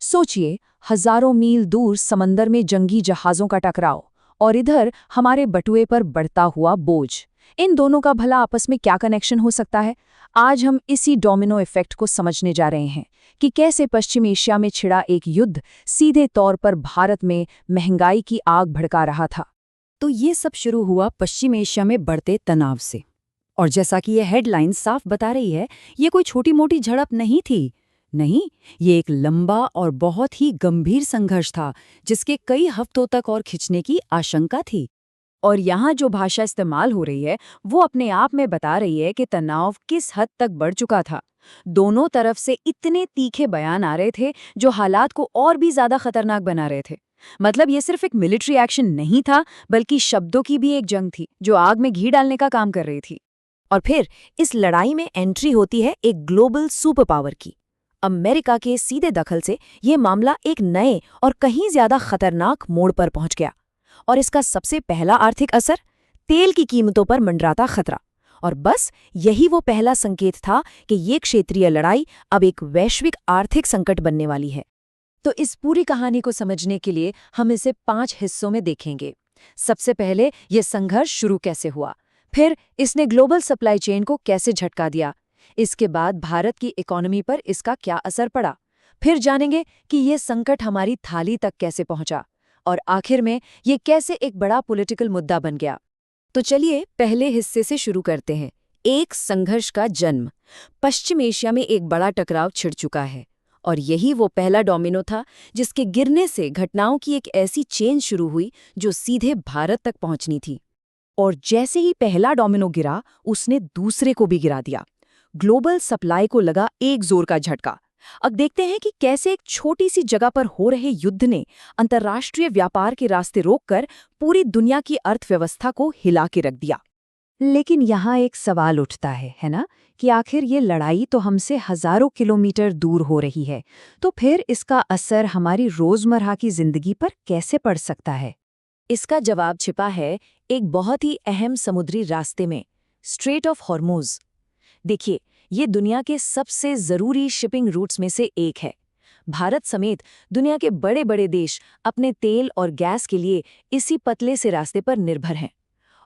सोचिए, हजारों मील दूर समंदर में जंगी जहाजों का टकराव और इधर हमारे बटुए पर बढ़ता हुआ बोझ। इन दोनों का भला आपस में क्या कनेक्शन हो सकता है? आज हम इसी डोमिनो इफेक्ट को समझने जा रहे हैं कि कैसे पश्चिम एशिया में छिड़ा एक युद्ध सीधे तौर पर भारत में महंगाई की आग भड़का रहा था। तो ये सब शुरू हुआ पश्चिम एशिया में बढ़ते तनाव से। और जैसा कि यह हेडलाइन साफ बता रही है, ये कोई छोटी मोटी झड़प नहीं थी। नहीं, ये एक लंबा और बहुत ही गंभीर संघर्ष था, जिसके कई हफ्तों तक और खिंचने की आशंका थी। और यहाँ जो भाषा इस्तेमाल हो रही है, वो अपने आप में बता रही है कि तनाव किस हद तक बढ़ चुका था। दोनों तरफ से इतने तीखे बयान आ रहे थे जो हालात को और भी ज्यादा खतरनाक बना रहे थे। मतलब ये सिर्फ एक मिलिट्री एक्शन नहीं था, बल्कि शब्दों की भी एक जंग थी जो आग में घी डालने का काम कर रही थी। और फिर इस लड़ाई में एंट्री होती है एक ग्लोबल सुपर पावर की। अमेरिका के सीधे दखल से ये मामला एक नए और कहीं ज्यादा खतरनाक मोड़ पर पहुंच गया। और इसका सबसे पहला आर्थिक असर, तेल की कीमतों पर मंडराता खतरा। और बस यही वो पहला संकेत था कि ये क्षेत्रीय लड़ाई अब एक वैश्विक आर्थिक संकट बनने वाली है। तो इस पूरी कहानी को समझने के लिए हम इसे 5 हिस्सों में देखेंगे। सबसे पहले ये संघर्ष शुरू कैसे हुआ, फिर इसने ग्लोबल सप्लाई चेन को कैसे झटका दिया, इसके बाद भारत की इकोनॉमी पर इसका क्या असर पड़ा, फिर जानेंगे कि ये संकट हमारी थाली तक कैसे पहुंचा, और आखिर में ये कैसे एक बड़ा पॉलिटिकल मुद्दा बन गया। तो चलिए पहले हिस्से से शुरू करते हैं। एक संघर्ष का जन्म। पश्चिम एशिया में एक बड़ा टकराव छिड़ चुका है, और यही वो पहला डोमिनो था जिसके गिरने से घटनाओं की एक ऐसी चेन शुरू हुई जो सीधे भारत तक पहुंचनी थी। और जैसे ही पहला डोमिनो गिरा, उसने दूसरे को भी गिरा दिया। ग्लोबल सप्लाई को लगा एक जोर का झटका। अब देखते हैं कि कैसे एक छोटी सी जगह पर हो रहे युद्ध ने अंतर्राष्ट्रीय व्यापार के रास्ते रोककर पूरी दुनिया की अर्थव्यवस्था को हिला के रख दिया। लेकिन यहाँ एक सवाल उठता है ना, कि आखिर ये लड़ाई तो हमसे हजारों किलोमीटर दूर हो रही है, तो फिर इसका असर हमारी रोजमर्रा की जिंदगी पर कैसे पड़ सकता है? इसका जवाब छिपा है एक बहुत ही अहम समुद्री रास्ते में, स्ट्रेट ऑफ हॉर्मुज। देखिए, ये दुनिया के सबसे जरूरी शिपिंग रूट्स में से एक है। भारत समेत दुनिया के बड़े बड़े देश अपने तेल और गैस के लिए इसी पतले से रास्ते पर निर्भर हैं।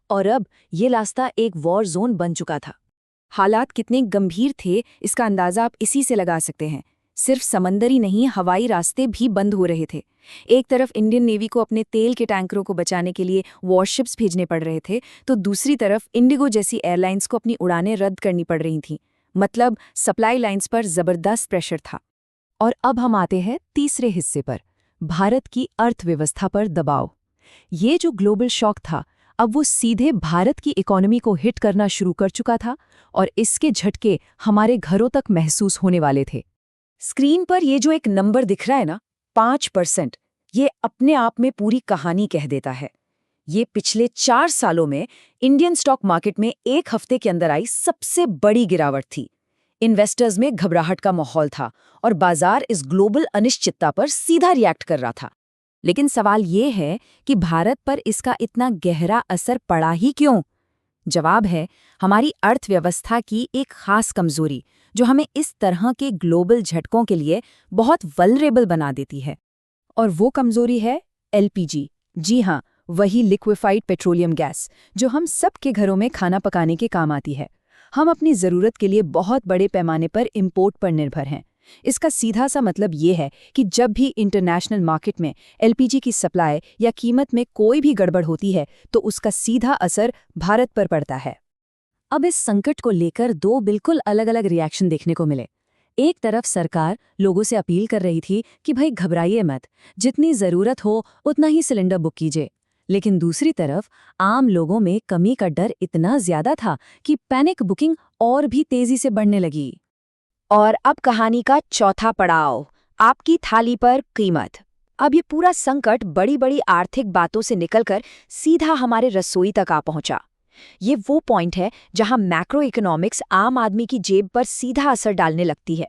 और अब ये रास्ता एक वॉर जोन बन चुका था। हालात कितने गंभीर थे, इसका अंदाजा आप इसी से लगा सकते हैं। सिर्फ समंदरी नहीं, हवाई रास्ते भी बंद हो रहे थे। एक तरफ इंडियन नेवी को अपने तेल के टैंकरों को बचाने के लिए वॉरशिप्स भेजने पड़ रहे थे, तो दूसरी तरफ इंडिगो जैसी एयरलाइंस को अपनी उड़ानें रद्द करनी पड़ रही थीं। मतलब सप्लाई लाइंस पर जबरदस्त प्रेशर था। और अब हम आते हैं तीसरे हिस्से पर, भारत की अर्थव्यवस्था पर दबाव। ये जो ग्लोबल शॉक था, अब वो सीधे भारत की इकोनॉमी को हिट करना शुरू कर चुका था, और इसके झटके हमारे घरों तक महसूस होने वाले थे। स्क्रीन पर ये जो एक नंबर दिख रहा है ना, 5%, ये अपने आप में पूरी कहानी कह देता है। ये पिछले 4 सालों में इंडियन स्टॉक मार्केट में एक हफ्ते के अंदर आई सबसे बड़ी गिरावट थी। इन्वेस्टर्स में घबराहट का माहौल था और बाजार इस ग्लोबल अनिश्चितता पर सीधा रिएक्ट कर रहा था। लेकिन सवाल ये है कि भारत पर इसका इतना गहरा असर पड़ा ही क्यों? जवाब है हमारी अर्थव्यवस्था की एक खास कमजोरी, जो हमें इस तरह के ग्लोबल झटकों के लिए बहुत वल्नरेबल बना देती है। और वो कमजोरी है एलपीजी। जी हाँ, वही लिक्विफाइड पेट्रोलियम गैस जो हम सब के घरों में खाना पकाने के काम आती है। हम अपनी ज़रूरत के लिए बहुत बड़े पैमाने पर इंपोर्ट पर निर्भर हैं। इसका सीधा सा मतलब ये है कि जब भी इंटरनेशनल मार्केट में एलपीजी की सप्लाई या कीमत में कोई भी गड़बड़ होती है, तो उसका सीधा असर भारत पर पड़ता है। अब इस संकट को लेकर 2 बिल्कुल अलग अलग रिएक्शन देखने को मिले। एक तरफ सरकार लोगों से अपील कर रही थी कि भाई घबराइए मत, जितनी ज़रूरत हो उतना ही सिलेंडर बुक कीजिए। लेकिन दूसरी तरफ आम लोगों में कमी का डर इतना ज्यादा था कि पैनिक बुकिंग और भी तेजी से बढ़ने लगी। और अब कहानी का चौथा पड़ाव, आपकी थाली पर कीमत। अब ये पूरा संकट बड़ी बड़ी आर्थिक बातों से निकलकर सीधा हमारे रसोई तक आ पहुंचा। ये वो पॉइंट है जहां मैक्रो इकोनॉमिक्स आम आदमी की जेब पर सीधा असर डालने लगती है।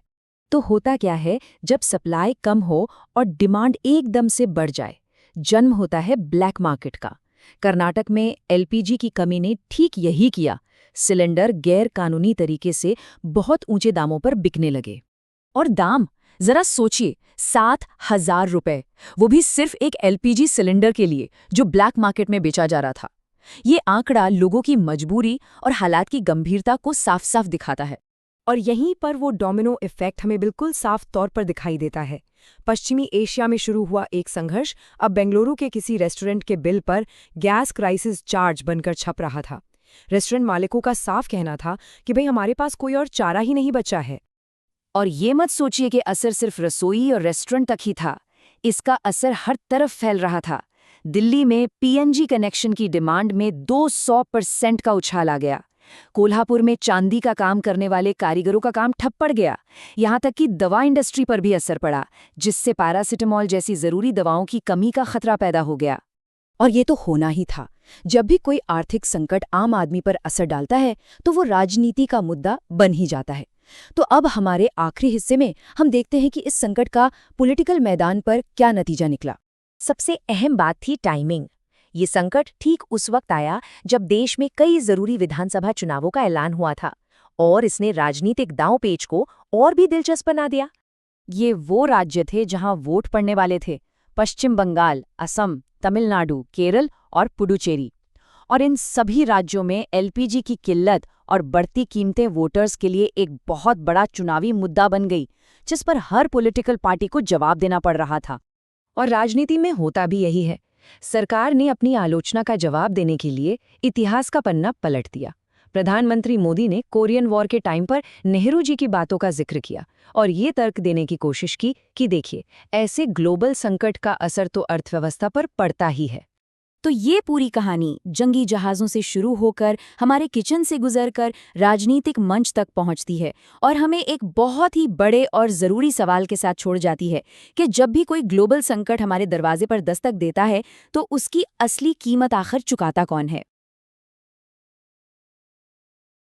तो होता क्या है, जब सप्लाई कम हो और डिमांड एकदम से बढ़ जाए, जन्म होता है ब्लैक मार्केट का। कर्नाटक में एलपीजी की कमी ने ठीक यही किया। सिलेंडर गैर कानूनी तरीके से बहुत ऊंचे दामों पर बिकने लगे। और दाम जरा सोचिए, 7,000 रुपए, वो भी सिर्फ एक एलपीजी सिलेंडर के लिए जो ब्लैक मार्केट में बेचा जा रहा था। ये आंकड़ा लोगों की मजबूरी और हालात की गंभीरता को साफ साफ दिखाता है। और यहीं पर वो डोमिनो इफेक्ट हमें बिल्कुल साफ तौर पर दिखाई देता है। पश्चिमी एशिया में शुरू हुआ एक संघर्ष अब बेंगलुरु के किसी रेस्टोरेंट के बिल पर गैस क्राइसिस चार्ज बनकर छप रहा था। रेस्टोरेंट मालिकों का साफ कहना था कि भाई हमारे पास कोई और चारा ही नहीं बचा है। और ये मत सोचिए कि असर सिर्फ रसोई और रेस्टोरेंट तक ही था। इसका असर हर तरफ फैल रहा था। दिल्ली में पीएनजी कनेक्शन की डिमांड में 200% का उछाल आ गया। कोल्हापुर में चांदी का काम करने वाले कारीगरों का काम ठप पड़ गया। यहाँ तक कि दवा इंडस्ट्री पर भी असर पड़ा, जिससे पैरासिटामोल जैसी जरूरी दवाओं की कमी का खतरा पैदा हो गया। और ये तो होना ही था। जब भी कोई आर्थिक संकट आम आदमी पर असर डालता है तो वो राजनीति का मुद्दा बन ही जाता है। तो अब हमारे आखिरी हिस्से में हम देखते हैं कि इस संकट का पॉलिटिकल मैदान पर क्या नतीजा निकला। सबसे अहम बात थी टाइमिंग। ये संकट ठीक उस वक्त आया जब देश में कई जरूरी विधानसभा चुनावों का ऐलान हुआ था, और इसने राजनीतिक दांव-पेच को और भी दिलचस्प बना दिया। ये वो राज्य थे जहां वोट पड़ने वाले थे: पश्चिम बंगाल, असम, तमिलनाडु, केरल और पुडुचेरी। और इन सभी राज्यों में एलपीजी की किल्लत और बढ़ती कीमतें वोटर्स के लिए एक बहुत बड़ा चुनावी मुद्दा बन गई, जिस पर हर पॉलिटिकल पार्टी को जवाब देना पड़ रहा था। और राजनीति में होता भी यही है। सरकार ने अपनी आलोचना का जवाब देने के लिए इतिहास का पन्ना पलट दिया। प्रधानमंत्री मोदी ने कोरियन वॉर के टाइम पर नेहरू जी की बातों का जिक्र किया और ये तर्क देने की कोशिश की कि देखिए, ऐसे ग्लोबल संकट का असर तो अर्थव्यवस्था पर पड़ता ही है। तो ये पूरी कहानी जंगी जहाज़ों से शुरू होकर हमारे किचन से गुजरकर राजनीतिक मंच तक पहुंचती है और हमें एक बहुत ही बड़े और ज़रूरी सवाल के साथ छोड़ जाती है कि जब भी कोई ग्लोबल संकट हमारे दरवाजे पर दस्तक देता है तो उसकी असली कीमत आखिर चुकाता कौन है।